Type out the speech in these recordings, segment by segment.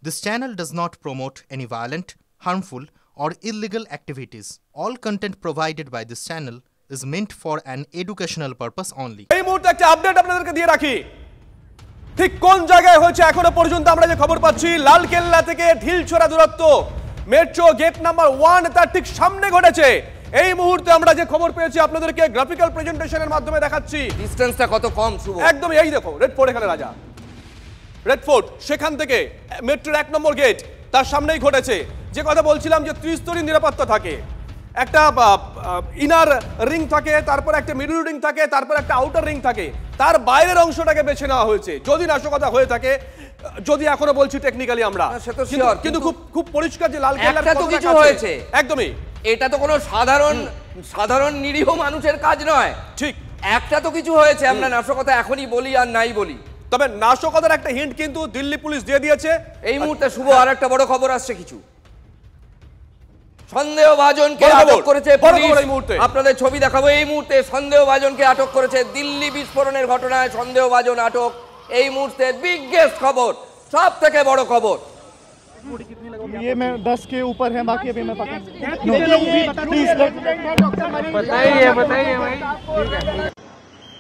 This channel does not promote any violent, harmful, or illegal activities. All content provided by this channel is meant for an educational purpose only. এই মুহূর্তে একটা update আপনাদেরকে দিয়ে রাখি। ঠিক কোন জায়গায় হয়েছে এখনো পর্যন্ত আমরা যে খবর পাচ্ছি, লালকেল্লা থেকে ঢিলছোড়া দূরত্ব মেট্রো গেট নাম্বার 1 তার ঠিক সামনে ঘটেছে। এই মুহূর্তে আমরা যে খবর পেয়েছি আপনাদেরকে গ্রাফিক্যাল প্রেজেন্টেশনের মাধ্যমে দেখাচ্ছি। ডিসটেন্সটা কত কম শুভ, একদম এই দেখো রেড ফোর্ট, এখানে রাজা রেড ফোর্ট, সেখান থেকে মেট্রোর 1 নম্বর গেট তার সামনেই ঘটেছে। যে কথা বলছিলাম যে ত্রিস্তরীয় নিরাপত্তা থাকে, একটা ইনার রিং থাকে, তারপর একটা মিডল রিং থাকে, তারপর একটা আউটার রিং থাকে, তার বাইরের অংশটাকে বেছে নেওয়া হয়েছে যদি নাশকতা হয়ে থাকে। যদি এখনো বলছি টেকনিক্যালি আমরা, কিন্তু খুব পরিষ্কার যে লালকেল্লার একটা তো কিছু হয়েছে। একদমই এটা তো কোনো সাধারণ নিরীহ মানুষের কাজ নয়। ঠিক, একটা তো কিছু হয়েছে। আমরা নাশকতা এখনই বলি আর নাই বলি, তবে নাশকতার একটা হিন্ট কিন্তু দিল্লি পুলিশ দিয়ে দিয়েছে এই মুহূর্তে। শুভ আর একটা বড় খবর আসছে, কিছু সন্দেহভাজনকে আটক করেছে পুলিশ। আপনাদের ছবি দেখাবো। এই মুহূর্তে সন্দেহভাজনকে আটক করেছে। দিল্লি বিস্ফোরণের ঘটনায় সন্দেহভাজন আটক। এই মুহূর্তে বিগেস্ট খবর, সব থেকে বড় খবর। ये मैं 10 के ऊपर है, बाकी अभी मैं पकड़ बताइए भाई।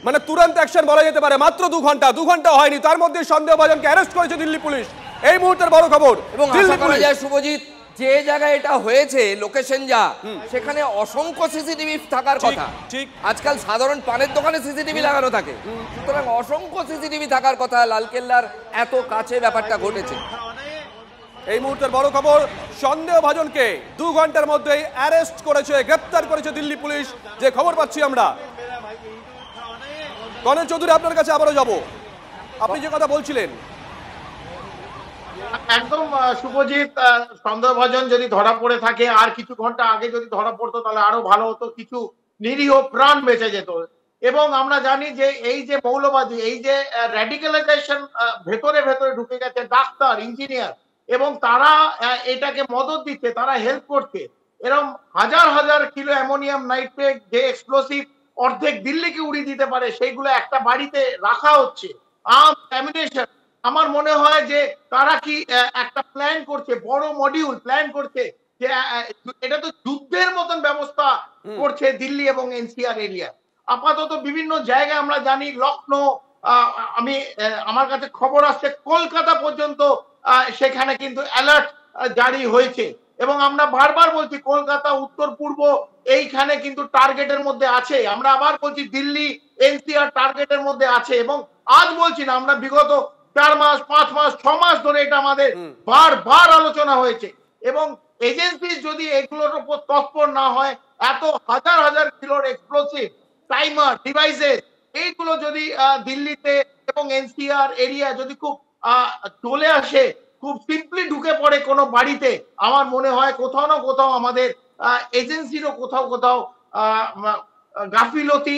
মানে তুরন্ত অ্যাকশন বলা যেতে পারে। মাত্র 2 ঘন্টা হয়নি, তার মধ্যে সন্দেহভাজনকে অ্যারেস্ট করেছে দিল্লি পুলিশ। এই মুহূর্তের বড় খবর। এবং আশা করা যায় শুভজিৎ, যে জায়গায় এটা হয়েছে লোকেশন যা, সেখানে অসংখ্য সিসিটিভি থাকার কথা। ঠিক, আজকাল সাধারণ পানের দোকানে সিসিটিভি লাগানো থাকে, সুতরাং অসংখ্য সিসিটিভি থাকার কথা। লালকেল্লার এত কাছে ব্যাপারটা ঘটেছে। এই মুহূর্তের বড় খবর, সন্দেহভাজনকে 2 ঘন্টার মধ্যেই অ্যারেস্ট করেছে, গ্রেফতার করেছে দিল্লি পুলিশ, যে খবর পাচ্ছি আমরা। কনক চৌধুরী, আপনার কাছে আবারও যাব। আপনি যে কথা বলছিলেন, একদম শুভজিৎ, সন্দেহভাজন যদি ধরা পড়ে থাকে, আর কিছু ঘন্টা আগে যদি ধরা পড়তো তাহলে আরো ভালো হতো, কিছু নিরীহ প্রাণ বেঁচে যেত। এবং আমরা জানি যে এই যে মৌলবাদী, এই যে র্যাডিক্যালাইজেশন ভেতরে ভেতরে ঢুকে গেছে, ডাক্তার, ইঞ্জিনিয়ার, এবং তারা এটাকে মদত দিচ্ছে, তারা হেল্প করছে। এরকম হাজার হাজার কিলো অ্যামোনিয়াম নাইট্রেট যে এক্সপ্লোসিভ অর্ধেক দিল্লিকে উড়িয়ে দিতে পারে, সেইগুলো একটা বাড়িতে রাখা হচ্ছে। অ্যামিনেশন, আমার মনে হয় যে তারা কি একটা প্ল্যান করছে, বড় মডিউল প্ল্যান করছে, যে এটা তো যুদ্ধের মতন ব্যবস্থা করছে দিল্লি এবং এনসিআর এরিয়া। আপাতত বিভিন্ন জায়গায় আমরা জানি, লখনৌ, আমার কাছে খবর আসছে কলকাতা পর্যন্ত সেখানে কিন্তু অ্যালার্ট জারি হয়েছে। এবং আমরা বারবার বলছি কলকাতা, উত্তর পূর্ব এইখানে কিন্তু টার্গেটের মধ্যে আছে। আমরা আবার বলছি দিল্লি, এনসিআর টার্গেটের মধ্যে আছে। এবং আজ বলছি না, আমরা বিগত 4 মাস, 5 মাস, 6 মাস ধরে এটা আমাদের বারবার আলোচনা হয়েছে। এবং এজেন্সি যদি এগুলোর উপর তৎপর না হয়, এত হাজার হাজার কিলোর এক্সপ্লোসিভ টাইমার ডিভাইসেস, এইগুলো যদি দিল্লিতে এবং এনসিআর এরিয়া যদি খুব চলে আসে, খুব সিম্পলি ঢুকে পড়ে কোনো বাড়িতে, আমার মনে হয় কোথাও না কোথাও আমাদের এজেন্সিরও কোথাও কোথাও গাফিলতি।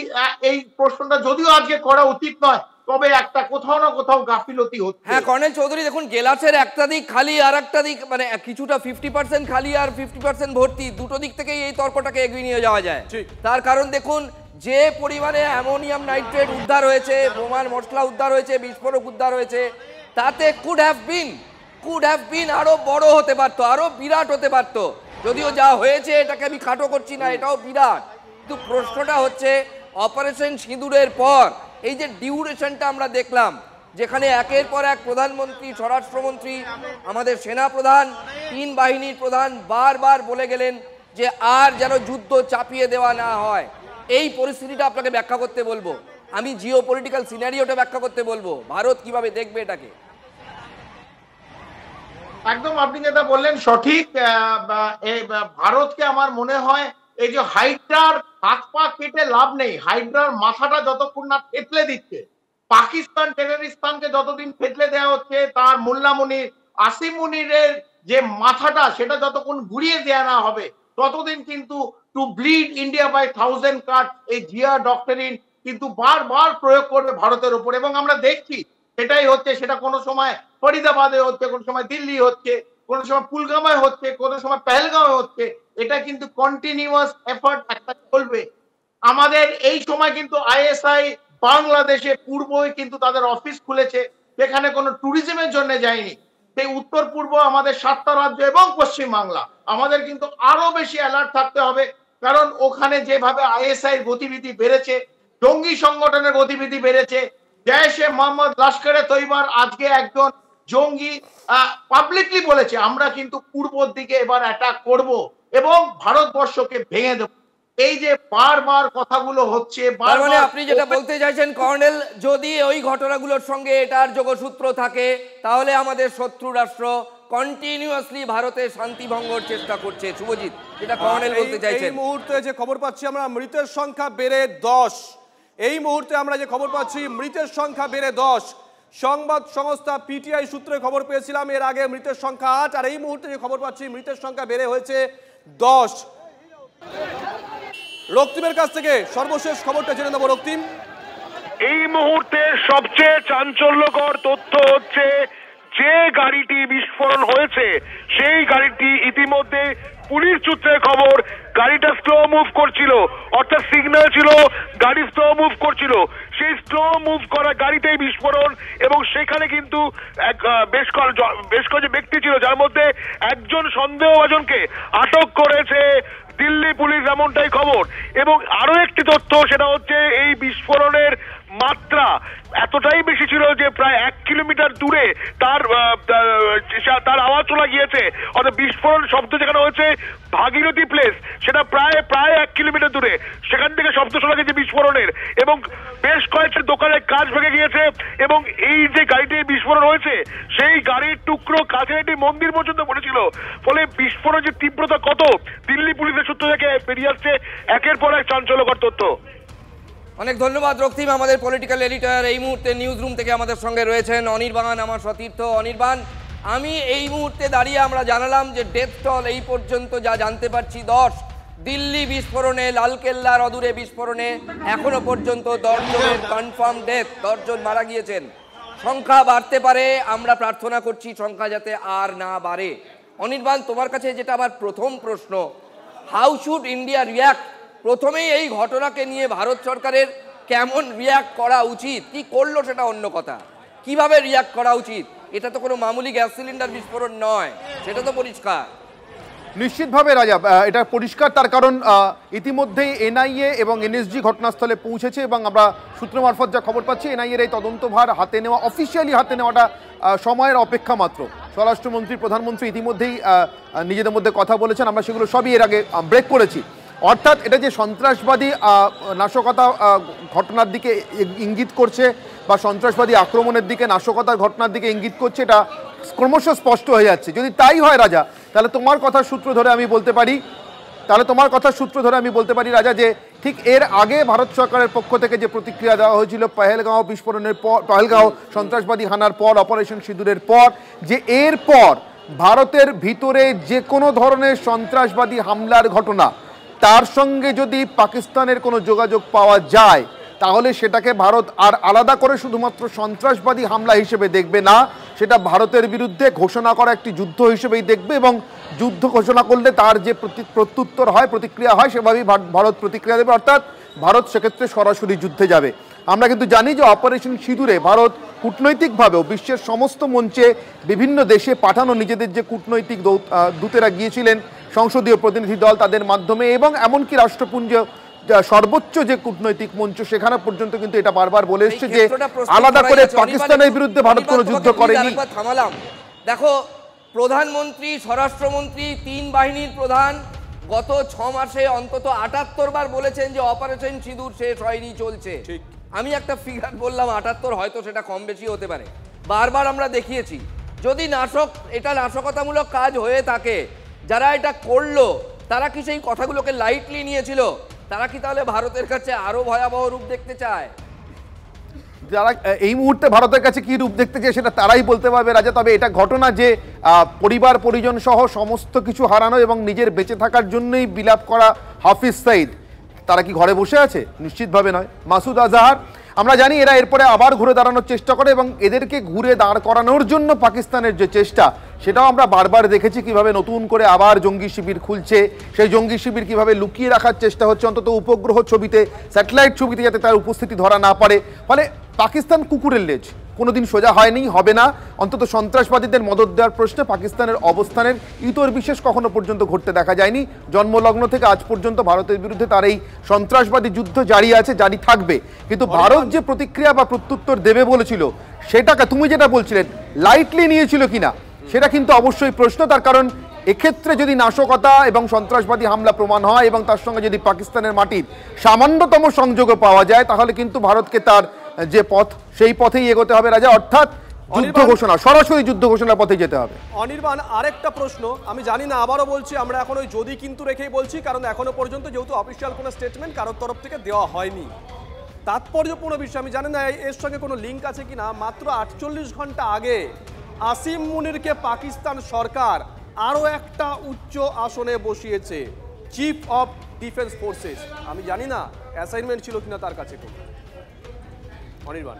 এই প্রশ্নটা যদিও আজকে করা উচিত নয়, তবে একটা কোথাও না কোথাও গাফিলতি হচ্ছে। হ্যাঁ কর্নেল চৌধুরী, দেখুন গেলাসের একটা দিক খালি আর একটা দিক, মানে কিছুটা 50% খালি আর 50% ভর্তি, দুটো দিক থেকেই এই তর্কটাকে এগিয়ে নিয়ে যাওয়া যায়। তার কারণ দেখুন, যে পরিমাণে অ্যামোনিয়াম নাইট্রেট উদ্ধার হয়েছে, বোমার মশলা উদ্ধার হয়েছে, বিস্ফোরক উদ্ধার হয়েছে, তাতে কুড হ্যাভ বিন আরো বড় হতে পারতো, আরো বিরাট হতে পারতো। যদিও যা হয়েছে এটাকে আমি খাটো করছি না, এটাও বিরাট। কিন্তু প্রশ্নটা হচ্ছে, অপারেশন সিঁদুরের পর এই যে ডিউরেশনটা আমরা দেখলাম, যেখানে একের পর এক প্রধানমন্ত্রী, স্বরাষ্ট্রমন্ত্রী, আমাদের সেনা প্রধান, 3 বাহিনীর প্রধান বারবার বলে গেলেন যে আর যেন যুদ্ধ চাপিয়ে দেওয়া না হয়। এই পরিস্থিতিটা আপনাকে ব্যাখ্যা করতে বলবো, আমি জিও পলিটিক্যাল সিনারিওটা ব্যাখ্যা করতে বলবো, ভারত কিভাবে দেখবে এটাকে। একদম আপনি যেটা বললেন সঠিক। ভারতকে আমার মনে হয় এই যে হাইড্রার হাত পা কেটে লাভ নেই, হাইড্রার মাথাটা যতক্ষণ না থেতলে দিচ্ছে, পাকিস্তান টেররিস্তানকে যতদিন থেতলে দেওয়া হচ্ছে, তার মোল্লা মুনির, আসিম মুনিরের যে মাথাটা, সেটা যতক্ষণ ঘুরিয়ে দেওয়া না হবে, ততদিন কিন্তু টু ব্লিড ইন্ডিয়া বাই 1000 কাট, এই জিয়া ডক্টরিন কিন্তু বারবার প্রয়োগ করবে ভারতের উপর। এবং আমরা দেখছি সেটাই হচ্ছে। সেটা কোনো সময় ফরিদাবাদে হচ্ছে, কোনো সময় দিল্লি হচ্ছে, কোনো সময় পুলগামায় হচ্ছে, কোনো সময় পেহেলগাঁওয়ে হচ্ছে। এটা কিন্তু কন্টিনিউয়াস এফর্ট একটা চলবে। আমাদের এই সময় কিন্তু আইএসআই বাংলাদেশে পূর্বই কিন্তু তাদের অফিস খুলেছে, সেখানে কোনো ট্যুরিজমের জন্য যায়নি। সেই উত্তর পূর্ব আমাদের 7টা রাজ্য এবং পশ্চিম বাংলা আমাদের কিন্তু আরো বেশি অ্যালার্ট থাকতে হবে, কারণ ওখানে যেভাবে আইএসআই গতিবিধি বেড়েছে, জঙ্গি সংগঠনের গতিবিধি বেড়েছে, জৈশে মোহাম্মদ লস্করে তৈবার আজকে একজন জঙ্গি পাবলিকলি বলেছে আমরা কিন্তু পূর্বর দিকে এবার অ্যাটাক করব এবং ভারতবর্ষকে ভেঙে দেব। এই যে বারবার কথাগুলো হচ্ছে, মানে আপনি যেটা বলতে চাইছেন কর্নেল, যদি ওই ঘটনাগুলোর সঙ্গে এটার যোগসূত্র থাকে তাহলে আমাদের শত্রু রাষ্ট্র কন্টিনিউয়াসলি ভারতের শান্তি ভঙ্গের চেষ্টা করছে। শুভজিৎ, যেটা কর্নেল বলতে চাইছেন। এই মুহূর্তে যে খবর পাচ্ছি আমরা, মৃতের সংখ্যা বেড়ে 10। এই মুহূর্তে আমরা যে খবর পাচ্ছি মৃতের সংখ্যা বেড়ে 10। সংবাদ সংস্থা পিটিআই সূত্রে খবর পেয়েছিলাম এর আগে মৃতের সংখ্যা 8, আর এই মুহূর্তে যে খবর পাচ্ছি মৃতের সংখ্যা বেড়ে হয়েছে 10। রক্তিমের কাছ থেকে সর্বশেষ খবরটা জেনে নেব। রক্তিম, এই মুহূর্তে সবচেয়ে চাঞ্চল্যকর তথ্য হচ্ছে যে গাড়িটি বিস্ফোরণ হয়েছে সেই গাড়িটি ইতিমধ্যে পুলিশ সূত্রে খবর গাড়িটা স্লো মুভ করছিল, অর্থাৎ সিগন্যাল ছিল গাড়ি স্লো মুভ করছিল, সেই স্লো মুভ করা গাড়িতেই বিস্ফোরণ। এবং সেখানে কিন্তু বেশ কয়েকজন ব্যক্তি ছিল, যার মধ্যে একজন সন্দেহভাজনকে আটক করেছে দিল্লি পুলিশ, এমনটাই খবর। এবং আরো একটি তথ্য, সেটা হচ্ছে এই বিস্ফোরণের মাত্রা এতটাই বেশি ছিল যে প্রায় 1 কিলোমিটার দূরে তার আওয়াজ শোনা গিয়েছে। অর্থাৎ বিস্ফোরণ শব্দ যেখানে হয়েছে ভাগীরথী প্লেস, সেটা প্রায় 1 কিলোমিটার দূরে, সেখান থেকে শব্দ শোনা গেছে বিস্ফোরণের। এবং বেশ কয়েকটি দোকানের কাঁচ ভেঙে গিয়েছে। এবং এই যে গাড়িটি বিস্ফোরণ হয়েছে সেই গাড়ির টুকরো কাছে একটি মন্দির পর্যন্ত পড়েছিল। ফলে বিস্ফোরণের যে তীব্রতা কত, দিল্লি পুলিশের সূত্র থেকে বেরিয়ে আসছে একের পর এক চাঞ্চল্যকর তথ্য। অনেক ধন্যবাদ রক্তিম। আমাদের পলিটিক্যাল এডিটর এই মুহূর্তে নিউজ রুম থেকে আমাদের সঙ্গে রয়েছেন অনির্বাণ, আমার সতীর্থ। অনির্বাণ, আমি এই মুহূর্তে দাঁড়িয়ে আমরা জানালাম যে ডেথ টল এই পর্যন্ত যা জানতে পারছি 10। দিল্লি বিস্ফোরণে, লালকেল্লার অদূরে বিস্ফোরণে এখনো পর্যন্ত 10 জনের কনফার্ম ডেথ, 10 জন মারা গিয়েছেন। সংখ্যা বাড়তে পারে, আমরা প্রার্থনা করছি সংখ্যা যাতে আর না বাড়ে। অনির্বাণ, তোমার কাছে যেটা আমার প্রথম প্রশ্ন, হাউ শুড ইন্ডিয়া রিয়াক্ট? প্রথমেই এই ঘটনাকে নিয়ে ভারত সরকারের কেমন রিয়াক্ট করা উচিত? কি করলো সেটা অন্য কথা, কিভাবে রিয়াক্ট করা উচিত? এটা তো কোনো মামুলি গ্যাস সিলিন্ডার বিস্ফোরণ নয়, সেটা তো পরিষ্কার। নিশ্চিতভাবে রাজা, এটা পরিষ্কার, তার কারণ ইতিমধ্যেই এনআইএ এবং এনএসজি ঘটনাস্থলে পৌঁছেছে এবং আমরা সূত্র মারফত যা খবর পাচ্ছি এনআইএর এই তদন্তভার হাতে নেওয়া, অফিসিয়ালি হাতে নেওয়াটা সময়ের অপেক্ষা মাত্র। স্বরাষ্ট্রমন্ত্রী, প্রধানমন্ত্রী ইতিমধ্যেই নিজেদের মধ্যে কথা বলেছেন, আমরা সেগুলো সবই এর আগে ব্রেক করেছি। অর্থাৎ এটা যে সন্ত্রাসবাদী নাশকতা ঘটনার দিকে ইঙ্গিত করছে বা সন্ত্রাসবাদী আক্রমণের দিকে, নাশকতার ঘটনার দিকে ইঙ্গিত করছে, এটা ক্রমশ স্পষ্ট হয়ে যাচ্ছে। যদি তাই হয় রাজা, তাহলে তোমার কথার সূত্র ধরে আমি বলতে পারি রাজা, যে ঠিক এর আগে ভারত সরকারের পক্ষ থেকে যে প্রতিক্রিয়া দেওয়া হয়েছিল পহেলগাঁও বিস্ফোরণের পর, পহেলগাঁও সন্ত্রাসবাদী হানার পর, অপারেশন সিঁদুরের পর, যে এরপর ভারতের ভিতরে যে কোনো ধরনের সন্ত্রাসবাদী হামলার ঘটনা, তার সঙ্গে যদি পাকিস্তানের কোনো যোগাযোগ পাওয়া যায় তাহলে সেটাকে ভারত আর আলাদা করে শুধুমাত্র সন্ত্রাসবাদী হামলা হিসেবে দেখবে না, সেটা ভারতের বিরুদ্ধে ঘোষণা করা একটি যুদ্ধ হিসেবেই দেখবে। এবং যুদ্ধ ঘোষণা করলে তার যে প্রত্যুত্তর হয়, প্রতিক্রিয়া হয়, সেভাবেই ভারত প্রতিক্রিয়া দেবে। অর্থাৎ ভারত সেক্ষেত্রে সরাসরি যুদ্ধে যাবে। আমরা কিন্তু জানি যে অপারেশন সিঁদুরে ভারত কূটনৈতিকভাবেও বিশ্বের সমস্ত মঞ্চে বিভিন্ন দেশে পাঠানো নিজেদের যে কূটনৈতিক দূতেরা গিয়েছিলেন, সংসদীয় প্রতিনিধি দল, তাদের মাধ্যমে, এবং এমনকি রাষ্ট্রপুঞ্জ সর্বোচ্চ যে কূটনৈতিক মঞ্চ, সেখানে পর্যন্ত কিন্তু এটা বারবার বলে এসছে যে আলাদা করে পাকিস্তানের বিরুদ্ধে ভারত কোনো যুদ্ধ করেনি। থামালাম, দেখো প্রধানমন্ত্রী, স্বরাষ্ট্রমন্ত্রী, 3 বাহিনীর প্রধান গত 6 মাসে অন্তত 78 বার বলেছেন যে অপারেশন সিঁদুর শেষ হয়নি, চলছে। আমি একটা ফিগার বললাম 78, হয়তো সেটা কম বেশি হতে পারে। বারবার আমরা দেখিয়েছি, যদি এটা নাশকতামূলক কাজ হয়ে থাকে, যারা এটা করলো তারা কি সেই কথাগুলোকে লাইটলি নিয়েছিল? তারা কি তাহলে ভারতের কাছে আরো ভয়াবহ রূপ দেখতে চায়? যারা এই মুহূর্তে ভারতের কাছে কি রূপ দেখতে চায় সেটা তারাই বলতে পারবে রাজা। তবে এটা ঘটনা যে পরিবার পরিজন সহ সমস্ত কিছু হারানো এবং নিজের বেঁচে থাকার জন্যই বিলাপ করা হাফিজ সাইদ, তারা কি ঘরে বসে আছে? নিশ্চিতভাবে নয়। মাসুদ আজহার, আমরা জানি এরা এরপরে আবার ঘুরে দাঁড়ানোর চেষ্টা করে এবং এদেরকে ঘুরে দাঁড় করানোর জন্য পাকিস্তানের যে চেষ্টা, সেটাও আমরা বারবার দেখেছি কিভাবে নতুন করে আবার জঙ্গি শিবির খুলছে, সেই জঙ্গি শিবির কিভাবে লুকিয়ে রাখার চেষ্টা হচ্ছে অন্তত উপগ্রহ ছবিতে, স্যাটেলাইট ছবিতে, যাতে তার উপস্থিতি ধরা না পারে। ফলে পাকিস্তান কুকুরের লেজ, কোনোদিন সোজা হয়নি, হবে না। অন্তত সন্ত্রাসবাদীদের মদত দেওয়ার প্রশ্নে পাকিস্তানের অবস্থানের ইতর বিশেষ কখনো পর্যন্ত ঘটতে দেখা যায়নি। জন্মলগ্ন থেকে আজ পর্যন্ত ভারতের বিরুদ্ধে তার এই সন্ত্রাসবাদী যুদ্ধ জারি আছে, জারি থাকবে। কিন্তু ভারত যে প্রতিক্রিয়া বা প্রত্যুত্তর দেবে বলেছিল, সেটাকে তুমি যেটা বলছিলেন লাইটলি নিয়েছিল কিনা, সেটা কিন্তু অবশ্যই প্রশ্ন। তার কারণ এক্ষেত্রে যদি নাশকতা এবং সন্ত্রাসবাদী হামলা প্রমাণ হয় এবং তার সঙ্গে যদি পাকিস্তানের মাটির সামান্যতম সংযোগও পাওয়া যায়, তাহলে কিন্তু ভারতকে তার যে পথ, সেই পথেই এগোতে হবে রাজা, অর্থাৎ যুদ্ধ ঘোষণা, সরাসরি যুদ্ধ ঘোষণার পথে যেতে হবে। অনির্বাণ, আরেকটা প্রশ্ন, আমি জানি না, আবারও বলছি, আমরা এখন ওই যদি কিন্তু রেখেই বলছি, কারণ এখনো পর্যন্ত যেহেতু অফিসিয়াল কোনো স্টেটমেন্ট কারোর তরফ থেকে দেওয়া হয়নি। তাৎপর্যপূর্ণ বিষয়, আমি জানি না এর সঙ্গে কোনো লিঙ্ক আছে কিনা, মাত্র 48 ঘন্টা আগে আসিম মুনিরকে পাকিস্তান সরকার আরও একটা উচ্চ আসনে বসিয়েছে, চিফ অফ ডিফেন্স ফোর্সেস। আমি জানি না অ্যাসাইনমেন্ট ছিল কিনা তার কাছে। অনির্বাণ,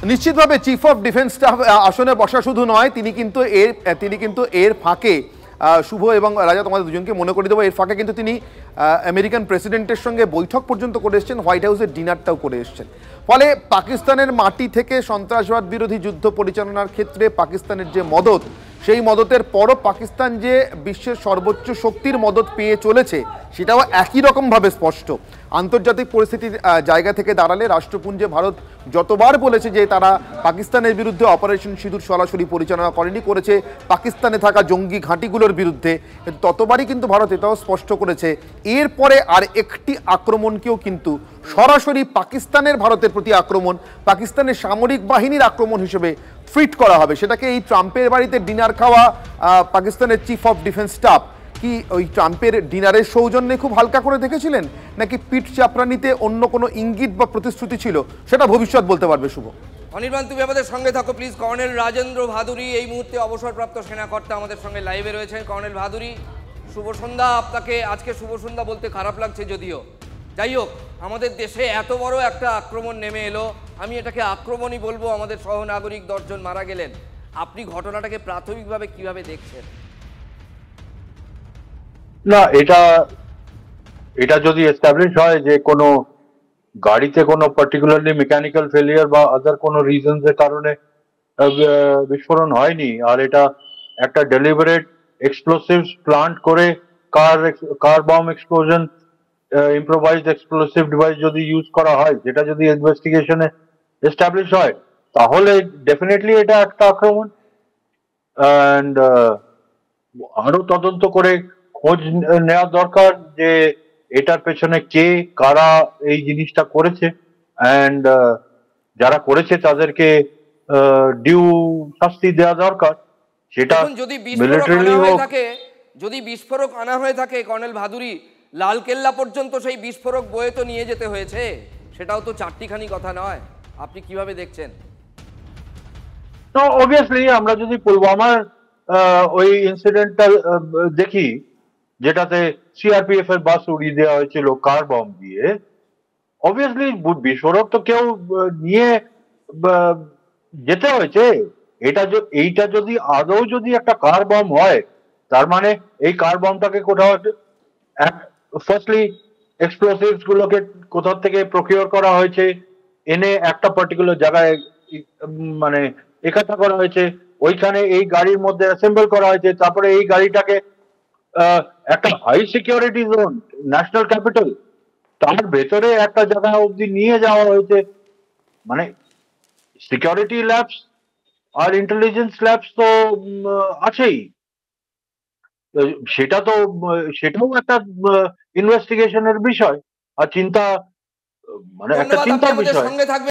নিশ্চিতভাবে চিফ অফ ডিফেন্স স্টাফ আসনে বসা শুধু নয়, তিনি কিন্তু এর ফাঁকে, শুভ এবং রাজা তোমাদের দুজনকে মনে করে দেবো, এর ফাঁকে কিন্তু তিনি আমেরিকান প্রেসিডেন্টের সঙ্গে বৈঠক পর্যন্ত করে এসছেন, হোয়াইট হাউসের ডিনারটাও করে এসছেন। ফলে পাকিস্তানের মাটি থেকে সন্ত্রাসবাদ বিরোধী যুদ্ধ পরিচালনার ক্ষেত্রে পাকিস্তানের যে মদত, সেই মদতের পরও পাকিস্তান যে বিশ্বের সর্বোচ্চ শক্তির মদত পেয়ে চলেছে, সেটাও একই রকমভাবে স্পষ্ট। আন্তর্জাতিক পরিস্থিতির জায়গা থেকে দাঁড়ালে রাষ্ট্রপুঞ্জে ভারত যতবার বলেছে যে তারা পাকিস্তানের বিরুদ্ধে অপারেশন সিঁদুর সরাসরি পরিচালনা করেনি, করেছে পাকিস্তানে থাকা জঙ্গি ঘাঁটিগুলোর বিরুদ্ধে, ততবারই কিন্তু ভারত এটাও স্পষ্ট করেছে এরপরে আর একটি আক্রমণকেও কিন্তু সরাসরি পাকিস্তানের ভারতের প্রতি আক্রমণ, পাকিস্তানের সামরিক বাহিনীর আক্রমণ হিসেবে ট্রিট করা হবে। সেটাকে এই ট্রাম্পের বাড়িতে ডিনার খাওয়া পাকিস্তানের চিফ অফ ডিফেন্স স্টাফ কি ওই ট্রাম্পের ডিনারের সৌজন্যে খুব হালকা করে দেখেছিলেন, নাকি পিঠ চাপড়ানিতে অন্য কোনো ইঙ্গিত বা প্রতিশ্রুতি ছিল, সেটা ভবিষ্যৎ বলতে পারবে শুভ। অনির্বাণ, তুমি আমাদের সঙ্গে থাকো প্লিজ। কর্নেল রাজেন্দ্র ভাদুরী এই মুহূর্তে অবসরপ্রাপ্ত সেনাকর্তা আমাদের সঙ্গে লাইভে রয়েছেন। কর্নেল ভাদুরী, শুভ সন্ধ্যা। আপনাকে আজকে শুভ সন্ধ্যা বলতে খারাপ লাগছে যদিও, যাই হোক, আমাদের দেশে এত বড় একটা আক্রমণ নেমে এলো, আমি এটাকে আক্রমণই বলবো, আমাদের সহনাগরিক 10 জন মারা গেলেন। আপনি ঘটনাটাকে প্রাথমিকভাবে কিভাবে দেখছেন? না, এটা যদি এস্টাবলিশ হয় যে কোনো গাড়িতে কোনো পার্টিকুলারলি মেকানিক্যাল ফেলিয়ার বা আদার কোনো রিজনস এর কারণে বিস্ফোরণ হয়নি, আর এটা একটা ডেলিবারেট এক্সপ্লোসিভস প্লান্ট করে car bomb explosion, improvised explosive device যদি ইউজ করা হয়, যেটা যদি ইনভেস্টিগেশনে এস্টাবলিশ হয়, তাহলে ডেফিনেটলি এটা একটা আক্রমণ। অ্যান্ড আরো তদন্ত করে খোঁজ নেওয়া দরকার যে এটার পেছনে কে কারা এই জিনিসটা করেছে, অ্যান্ড যারা করেছে তাদেরকে ডিউ শাস্তি দেওয়া দরকার। সেটা মিলিটারিলি হোক। যদি বিস্ফোরক আনা হয়ে থাকে কর্নেল ভাদুরী, লালকেল্লা পর্যন্ত সেই বিস্ফোরক বয়ে তো নিয়ে যেতে হয়েছে, সেটাও তো চারটিখানি কথা নয়। আপনি কিভাবে দেখছেন? তো অবভিয়াসলি আমরা যদি পুলওয়ামার ওই ইনসিডেন্টটা দেখি, যেটাতে সিআরপিএফ এর বাস উড়িয়ে দেওয়া হয়েছিল কার বম দিয়ে, অবভিয়াসলি বিস্ফোরক তো কেউ নিয়ে যেতে হয়েছে। এইটা যদি আদৌ যদি একটা কার বম হয়, তার মানে এই কার বমটাকে কোথাও ফার্স্টলি এক্সপ্লোসিভস গুলোকে কোথাও থেকে প্রকিওর করা হয়েছে, এনে একটা পার্টিকুলার জায়গায় মানে একত্র করা হয়েছে, ওইখানে এই গাড়ির মধ্যে অ্যাসেম্বল করা হয়েছে, তারপরে এই গাড়িটাকে একটা high security zone, national capital, তার ভেতরে একটা জায়গা অব্দি নিয়ে যাওয়া হয়েছে। মানে সিকিউরিটি ল্যাবস আর ইন্টেলিজেন্স ল্যাবস তো আছেই, সেটাও একটা ইনভেস্টিগেশনের বিষয় আর চিন্তা, মানে একটা চিন্তার বিষয়। সঙ্গে থাকবেন।